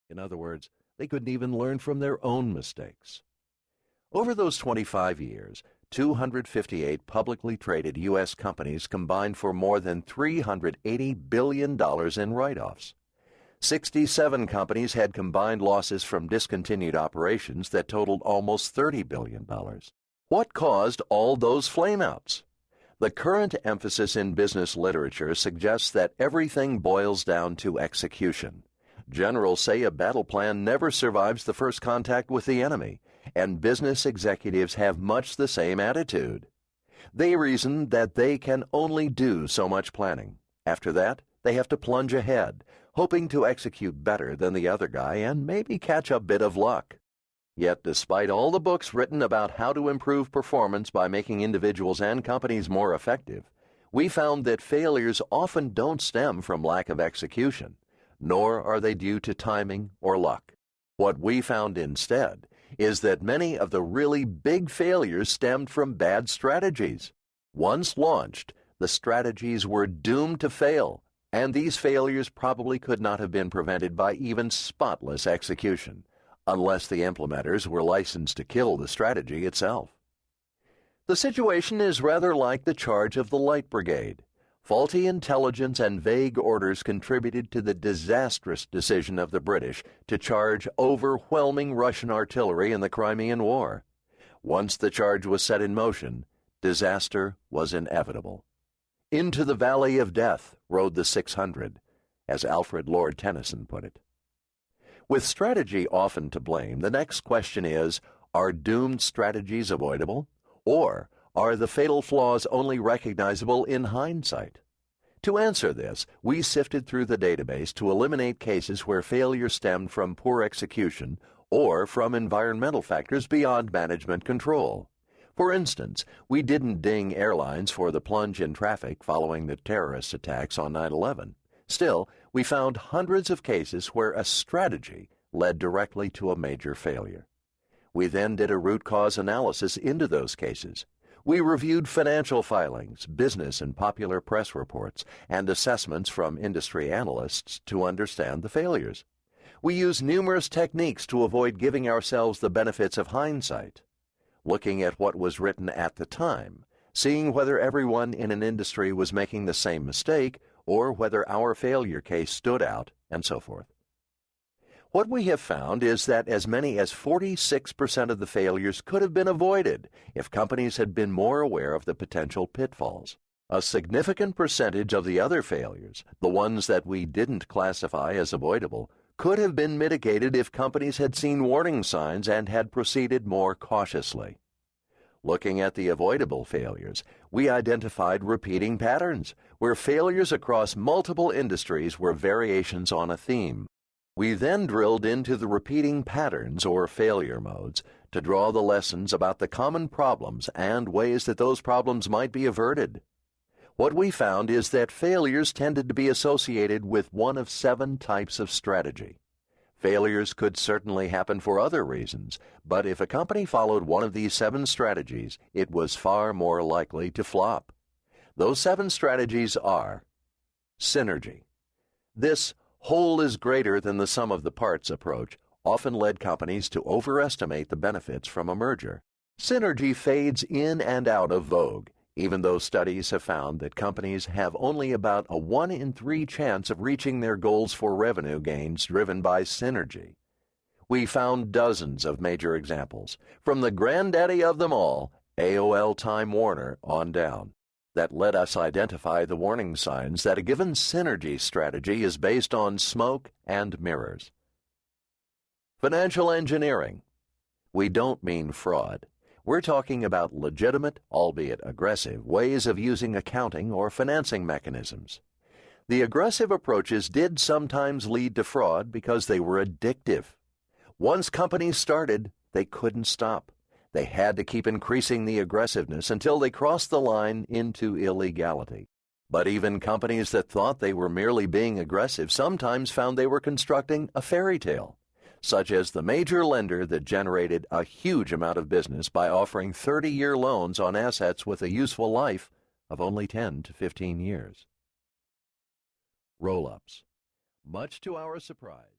In other words, they couldn't even learn from their own mistakes. Over those 25 years, 258 publicly traded U.S. companies combined for more than $380 billion in write-offs. 67 companies had combined losses from discontinued operations that totaled almost $30 billion. What caused all those flameouts? The current emphasis in business literature suggests that everything boils down to execution. Generals say a battle plan never survives the first contact with the enemy, and business executives have much the same attitude. They reason that they can only do so much planning. After that, they have to plunge ahead, hoping to execute better than the other guy and maybe catch a bit of luck. Yet, despite all the books written about how to improve performance by making individuals and companies more effective, we found that failures often don't stem from lack of execution, nor are they due to timing or luck. What we found instead is that many of the really big failures stemmed from bad strategies. Once launched, the strategies were doomed to fail, and these failures probably could not have been prevented by even spotless execution, unless the implementers were licensed to kill the strategy itself. The situation is rather like the charge of the Light Brigade. Faulty intelligence and vague orders contributed to the disastrous decision of the British to charge overwhelming Russian artillery in the Crimean War. Once the charge was set in motion, disaster was inevitable. Into the valley of death rode the 600, as Alfred Lord Tennyson put it. With strategy often to blame, the next question is, are doomed strategies avoidable? Or are the fatal flaws only recognizable in hindsight? To answer this, we sifted through the database to eliminate cases where failure stemmed from poor execution or from environmental factors beyond management control. For instance, we didn't ding airlines for the plunge in traffic following the terrorist attacks on 9/11. Still, we found hundreds of cases where a strategy led directly to a major failure. We then did a root cause analysis into those cases. We reviewed financial filings, business and popular press reports, and assessments from industry analysts to understand the failures. We used numerous techniques to avoid giving ourselves the benefits of hindsight, looking at what was written at the time, seeing whether everyone in an industry was making the same mistake or whether our failure case stood out, and so forth. What we have found is that as many as 46% of the failures could have been avoided if companies had been more aware of the potential pitfalls. A significant percentage of the other failures, the ones that we didn't classify as avoidable, could have been mitigated if companies had seen warning signs and had proceeded more cautiously. Looking at the avoidable failures, we identified repeating patterns, where failures across multiple industries were variations on a theme. We then drilled into the repeating patterns or failure modes to draw the lessons about the common problems and ways that those problems might be averted. What we found is that failures tended to be associated with one of 7 types of strategy. Failures could certainly happen for other reasons, but if a company followed one of these 7 strategies, it was far more likely to flop. Those 7 strategies are: synergy. This whole is greater than the sum of the parts approach often led companies to overestimate the benefits from a merger. Synergy fades in and out of vogue, even though studies have found that companies have only about a 1 in 3 chance of reaching their goals for revenue gains driven by synergy. We found dozens of major examples, from the granddaddy of them all, AOL Time Warner, on down, that let us identify the warning signs that a given synergy strategy is based on smoke and mirrors. Financial engineering. We don't mean fraud. We're talking about legitimate, albeit aggressive, ways of using accounting or financing mechanisms. The aggressive approaches did sometimes lead to fraud because they were addictive. Once companies started, they couldn't stop. They had to keep increasing the aggressiveness until they crossed the line into illegality. But even companies that thought they were merely being aggressive sometimes found they were constructing a fairy tale, such as the major lender that generated a huge amount of business by offering 30-year loans on assets with a useful life of only 10 to 15 years. Roll-ups. Much to our surprise,